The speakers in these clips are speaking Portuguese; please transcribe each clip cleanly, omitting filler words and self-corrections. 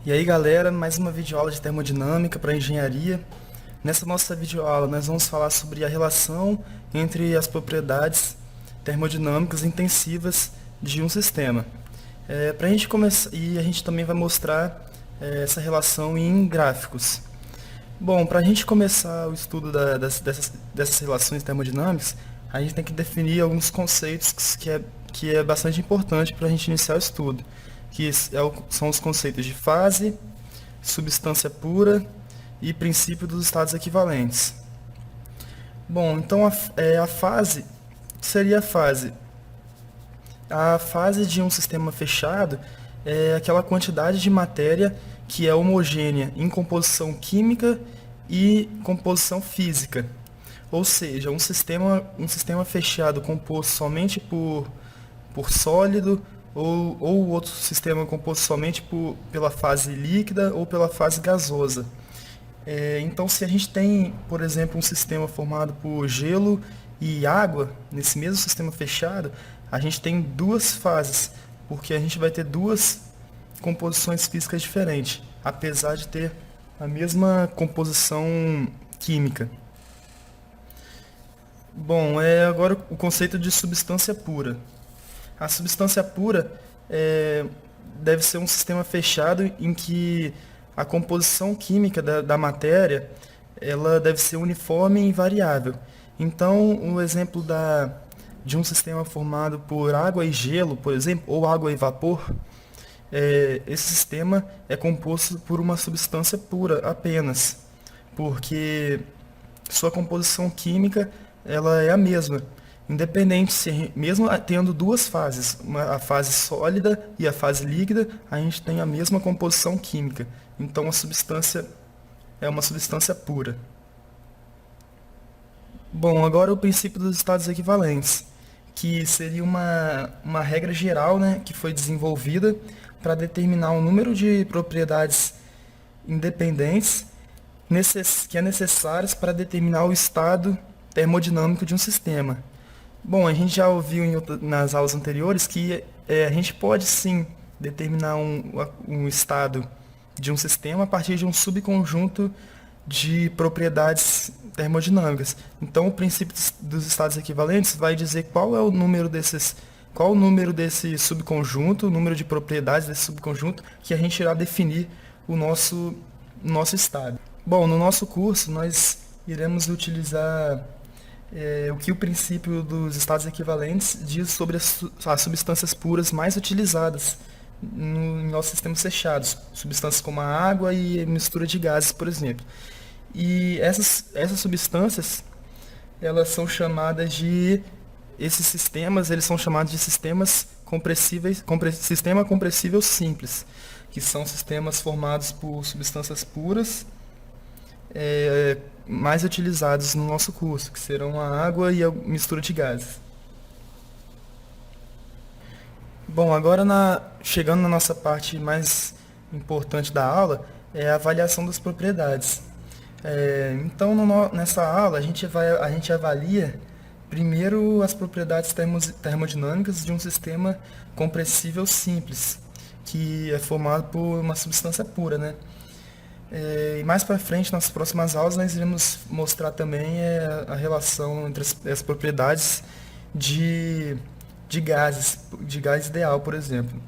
E aí galera, mais uma videoaula de termodinâmica para engenharia. Nessa nossa videoaula nós vamos falar sobre a relação entre as propriedades termodinâmicas intensivas de um sistema. Para a gente começar, e a gente também vai mostrar essa relação em gráficos. Bom, para a gente começar o estudo dessas relações termodinâmicas, a gente tem que definir alguns conceitos que é bastante importante para a gente iniciar o estudo, são os conceitos de fase, substância pura e princípio dos estados equivalentes. Bom, então a fase, o que seria a fase? A fase de um sistema fechado é aquela quantidade de matéria que é homogênea em composição química e composição física. Ou seja, um sistema fechado composto somente por sólido ou outro sistema composto somente pela fase líquida ou pela fase gasosa. Então, se a gente tem, por exemplo, um sistema formado por gelo e água, nesse mesmo sistema fechado, a gente tem duas fases, porque a gente vai ter duas composições físicas diferentes, apesar de ter a mesma composição química. Bom, agora o conceito de substância pura. A substância pura deve ser um sistema fechado em que a composição química da matéria ela deve ser uniforme e invariável. Então, um exemplo de um sistema formado por água e gelo, por exemplo, ou água e vapor, esse sistema é composto por uma substância pura apenas, porque sua composição química ela é a mesma, independente se mesmo tendo duas fases, a fase sólida e a fase líquida, a gente tem a mesma composição química. Então a substância é uma substância pura. Bom, agora o princípio dos estados equivalentes, que seria uma regra geral, né, que foi desenvolvida para determinar o número de propriedades independentes que é necessárias para determinar o estado termodinâmico de um sistema. Bom, a gente já ouviu nas aulas anteriores que a gente pode sim determinar um estado de um sistema a partir de um subconjunto de propriedades termodinâmicas. Então, o princípio dos estados equivalentes vai dizer qual o número desse subconjunto, o número de propriedades desse subconjunto que a gente irá definir o nosso estado. Bom, no nosso curso nós iremos utilizar o que o princípio dos estados equivalentes diz sobre as substâncias puras mais utilizadas em nossos sistemas fechados, substâncias como a água e mistura de gases, por exemplo. E essas substâncias, elas são chamadas de esses sistemas, eles são chamados de sistemas compressíveis, sistema compressível simples, que são sistemas formados por substâncias puras mais utilizados no nosso curso, que serão a água e a mistura de gases. Bom, agora chegando na nossa parte mais importante da aula, é a avaliação das propriedades. Então, nessa aula, a gente avalia primeiro as propriedades termodinâmicas de um sistema compressível simples, que é formado por uma substância pura, né? E mais para frente, nas próximas aulas, nós iremos mostrar também a relação entre as propriedades de gás ideal, por exemplo.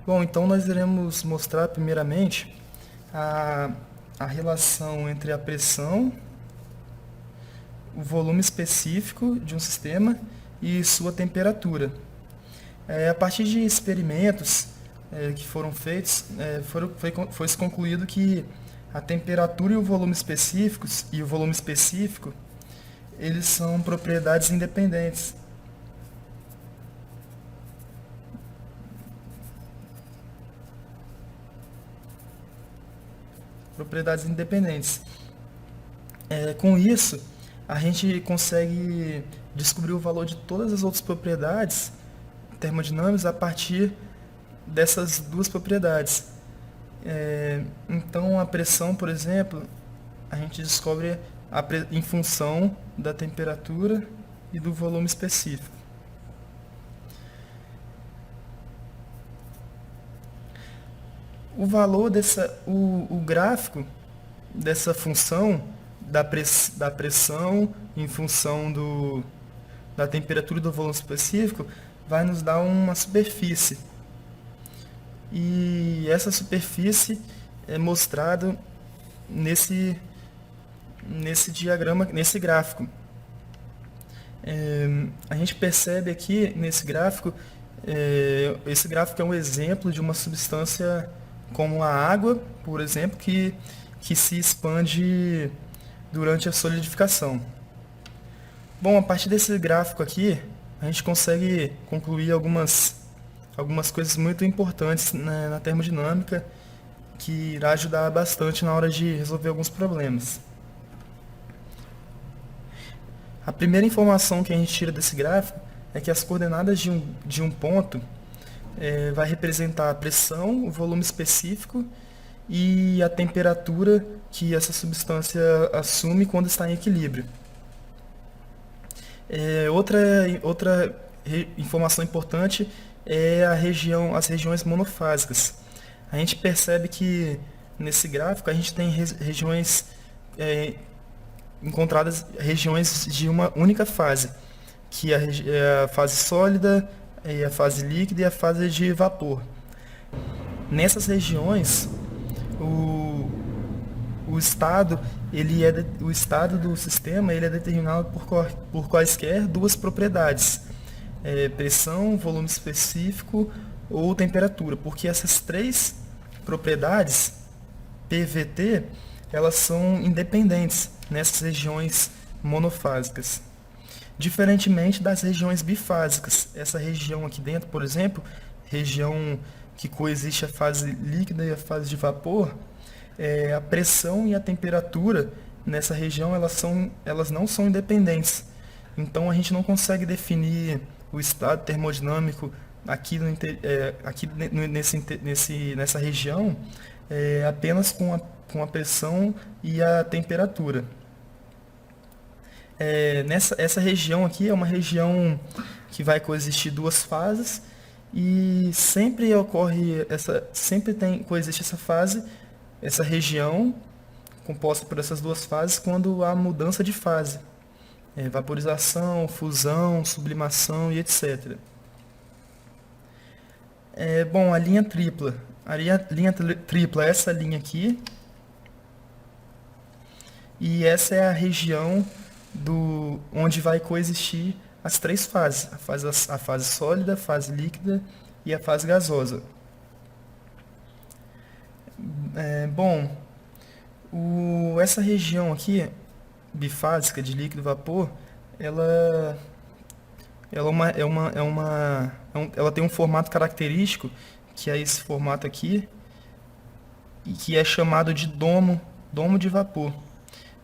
Bom, então nós iremos mostrar primeiramente a relação entre a pressão, o volume específico de um sistema e sua temperatura. A partir de experimentos que foram feitos, foi-se concluído que a temperatura e o volume específico, eles são propriedades independentes. Propriedades independentes. Com isso, a gente consegue descobrir o valor de todas as outras propriedades termodinâmicas a partir dessas duas propriedades. Então, a pressão, por exemplo, a gente descobre em função da temperatura e do volume específico. O valor o gráfico dessa função da pressão em função da temperatura do volume específico vai nos dar uma superfície. E essa superfície é mostrada nesse diagrama, nesse gráfico. A gente percebe aqui nesse gráfico, esse gráfico é um exemplo de uma substância como a água, por exemplo, que se expande durante a solidificação. Bom, a partir desse gráfico aqui, a gente consegue concluir algumas coisas muito importantes, né, na termodinâmica, que irá ajudar bastante na hora de resolver alguns problemas. A primeira informação que a gente tira desse gráfico é que as coordenadas de um ponto vai representar a pressão, o volume específico e a temperatura que essa substância assume quando está em equilíbrio. Outra informação importante é as regiões monofásicas. A gente percebe que nesse gráfico a gente tem regiões encontradas regiões de uma única fase, que é a fase sólida, a fase líquida e a fase de vapor. Nessas regiões, o estado do sistema ele é determinado por quaisquer duas propriedades: pressão, volume específico ou temperatura, porque essas três propriedades PVT elas são independentes nessas regiões monofásicas, diferentemente das regiões bifásicas. Essa região aqui dentro, por exemplo, região que coexiste a fase líquida e a fase de vapor, a pressão e a temperatura nessa região elas não são independentes. Então a gente não consegue definir o estado termodinâmico nessa região apenas com a pressão e a temperatura. Essa região aqui é uma região que vai coexistir duas fases e sempre coexiste essa região composta por essas duas fases quando há mudança de fase, vaporização, fusão, sublimação e etc. Bom, a linha tripla é essa linha aqui, e essa é a região onde vai coexistir as três fases: a fase sólida, a fase líquida e a fase gasosa. Bom, essa região aqui, bifásica, de líquido e vapor, ela tem um formato característico, que é esse formato aqui, e que é chamado de domo de vapor.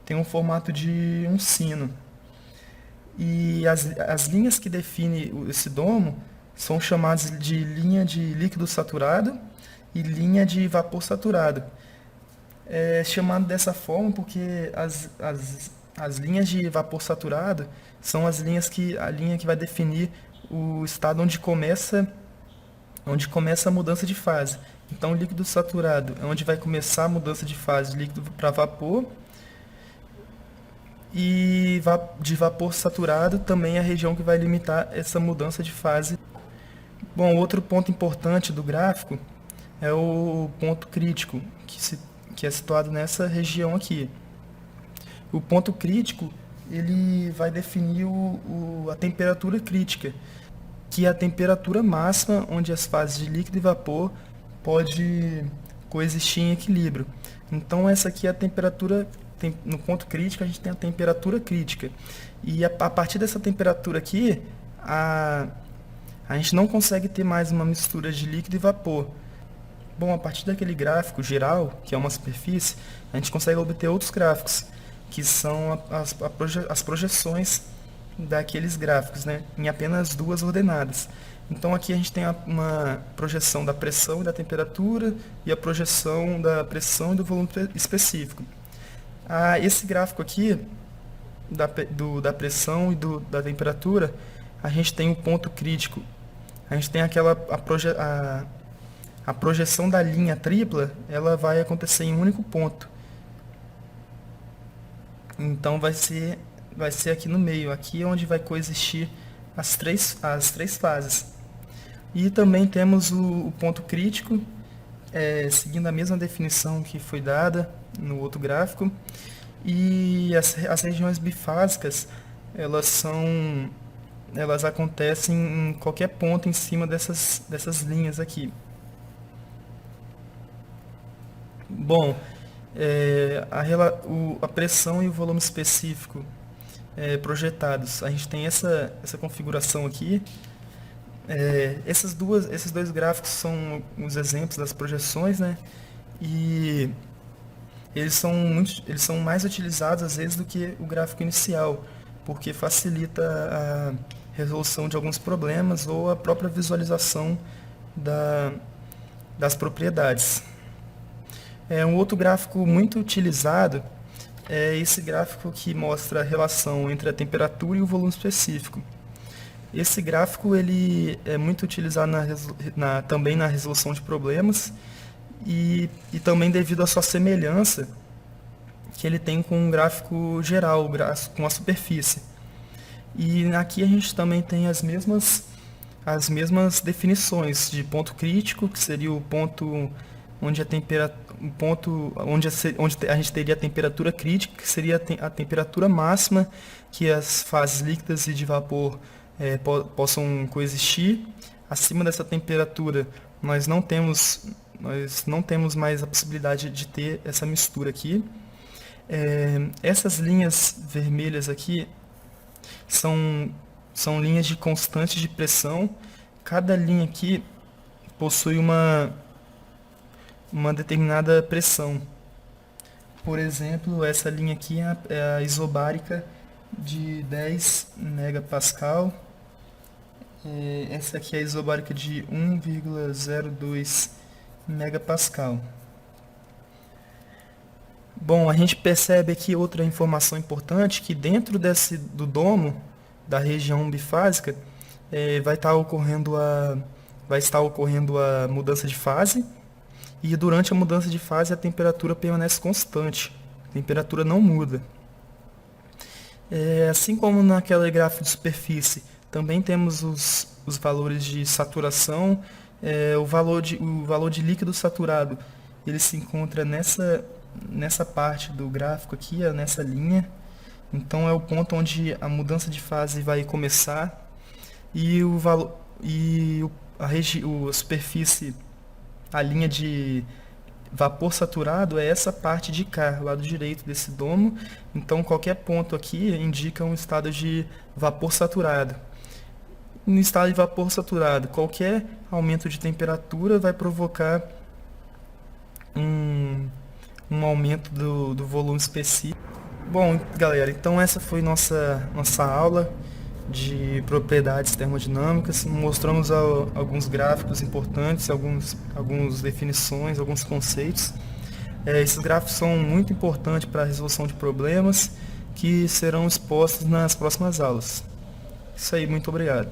Tem um formato de um sino. E as linhas que definem esse domo são chamadas de linha de líquido saturado e linha de vapor saturado. É chamado dessa forma porque as linhas de vapor saturado são a linha que vai definir o estado onde começa a mudança de fase. Então, o líquido saturado é onde vai começar a mudança de fase de líquido para vapor, e de vapor saturado também é a região que vai limitar essa mudança de fase. Bom, outro ponto importante do gráfico é o ponto crítico, que é situado nessa região aqui. O ponto crítico ele vai definir a temperatura crítica, que é a temperatura máxima onde as fases de líquido e vapor pode coexistir em equilíbrio. Então essa aqui é a temperatura. No ponto crítico a gente tem a temperatura crítica, e a partir dessa temperatura aqui a gente não consegue ter mais uma mistura de líquido e vapor. Bom, a partir daquele gráfico geral, que é uma superfície, a gente consegue obter outros gráficos, que são as projeções daqueles gráficos, né, em apenas duas ordenadas. Então aqui a gente tem uma projeção da pressão e da temperatura e a projeção da pressão e do volume específico. Esse gráfico aqui, da pressão e da temperatura, a gente tem um ponto crítico. A gente tem a projeção da linha tripla, ela vai acontecer em um único ponto. Então vai ser aqui no meio, aqui onde vai coexistir as três fases. E também temos o ponto crítico, seguindo a mesma definição que foi dada no outro gráfico. E as regiões bifásicas, elas acontecem em qualquer ponto em cima dessas linhas aqui. Bom, a pressão e o volume específico projetados, a gente tem essa configuração aqui. Esses dois gráficos são os exemplos das projeções, né? E eles são mais utilizados às vezes do que o gráfico inicial, porque facilita a resolução de alguns problemas ou a própria visualização das propriedades. Um outro gráfico muito utilizado é esse gráfico que mostra a relação entre a temperatura e o volume específico. Esse gráfico ele é muito utilizado também na resolução de problemas e também devido à sua semelhança que ele tem com um gráfico geral, com a superfície. E aqui a gente também tem as mesmas definições de ponto crítico, que seria o ponto onde a gente teria a temperatura crítica, que seria a temperatura máxima que as fases líquidas e de vapor possam coexistir. Acima dessa temperatura, nós não temos mais a possibilidade de ter essa mistura aqui. Essas linhas vermelhas aqui são linhas de constante de pressão. Cada linha aqui possui uma determinada pressão. Por exemplo, essa linha aqui é a isobárica de 10 megapascal. Essa aqui é a isobárica de 1,02 megapascal. Bom, a gente percebe aqui outra informação importante, que dentro do domo da região bifásica vai estar ocorrendo a mudança de fase, e durante a mudança de fase a temperatura permanece constante, a temperatura não muda. Assim como naquele gráfico de superfície, também temos os valores de saturação. O valor de líquido saturado, ele se encontra nessa parte do gráfico aqui, nessa linha. Então é o ponto onde a mudança de fase vai começar, e a superfície, a linha de vapor saturado é essa parte de cá, lado direito desse domo. Então qualquer ponto aqui indica um estado de vapor saturado. No estado de vapor saturado, qualquer aumento de temperatura vai provocar um aumento do volume específico. Bom, galera, então essa foi nossa aula de propriedades termodinâmicas. Mostramos alguns gráficos importantes, algumas definições, alguns conceitos. Esses gráficos são muito importantes para a resolução de problemas que serão expostos nas próximas aulas. Isso aí, muito obrigado.